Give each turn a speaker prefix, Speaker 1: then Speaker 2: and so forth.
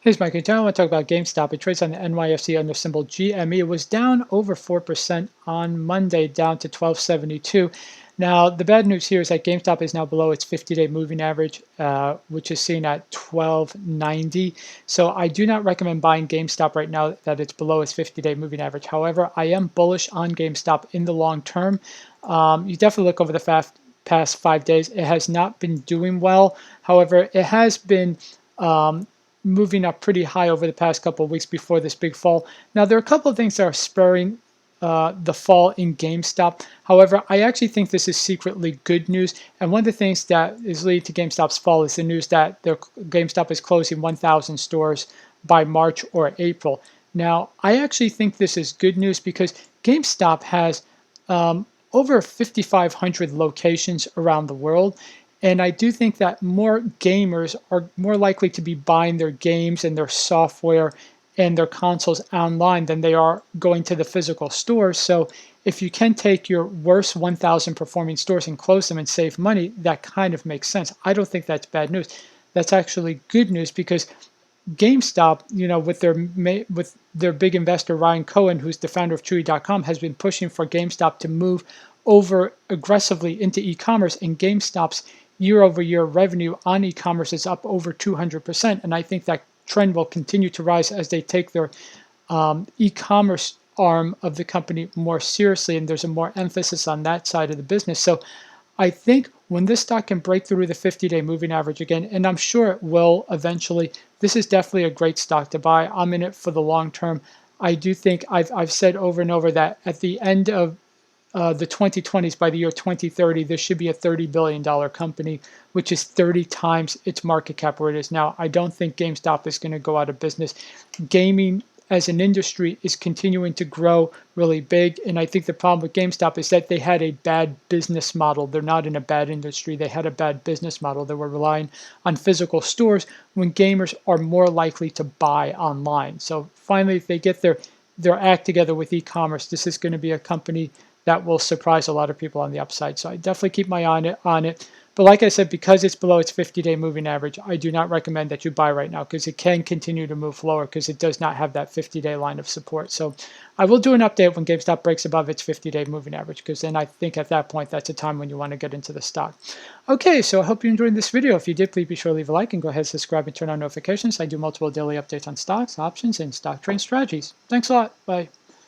Speaker 1: Here's Mike. Today I want to talk about GameStop. It trades on the NYSE under symbol GME. It was down over 4% on Monday, down to 1272. Now, the bad news here is that GameStop is now below its 50-day moving average, which is seen at 1290. So I do not recommend buying GameStop right now that it's below its 50-day moving average. However, I am bullish on GameStop in the long term. You definitely look over the past 5 days. It has not been doing well. However, it has been moving up pretty high over the past couple of weeks before this big fall. Now, there are a couple of things that are spurring the fall in GameStop. However, I actually think this is secretly good news. And one of the things that is leading to GameStop's fall is the news that GameStop is closing 1,000 stores by March or April. Now, I actually think this is good news because GameStop has over 5,500 locations around the world. And I do think that more gamers are more likely to be buying their games and their software and their consoles online than they are going to the physical stores. So if you can take your worst 1,000 performing stores and close them and save money, that kind of makes sense. I don't think that's bad news. That's actually good news because GameStop, with their big investor Ryan Cohen, who's the founder of Chewy.com, has been pushing for GameStop to move over aggressively into e-commerce, and GameStop's year-over-year revenue on e-commerce is up over 200%, and I think that trend will continue to rise as they take their e-commerce arm of the company more seriously, and there's a more emphasis on that side of the business. So I think when this stock can break through the 50-day moving average again, and I'm sure it will eventually, this is definitely a great stock to buy. I'm in it for the long term. I do think I've said over and over that at the end of the 2020s, by the year 2030, this should be a $30 billion company, which is 30 times its market cap where it is now. I don't think GameStop is going to go out of business. Gaming as an industry is continuing to grow really big. And I think the problem with GameStop is that they had a bad business model. They're not in a bad industry. They had a bad business model. They were relying on physical stores when gamers are more likely to buy online. So finally, if they get their act together with e-commerce, this is going to be a company that will surprise a lot of people on the upside. So I definitely keep my eye on it. But like I said, because it's below its 50-day moving average, I do not recommend that you buy right now because it can continue to move lower because it does not have that 50-day line of support. So I will do an update when GameStop breaks above its 50-day moving average because then I think at that point, that's a time when you want to get into the stock. Okay, so I hope you enjoyed this video. If you did, please be sure to leave a like and go ahead and subscribe and turn on notifications. I do multiple daily updates on stocks, options, and stock trading strategies. Thanks a lot. Bye.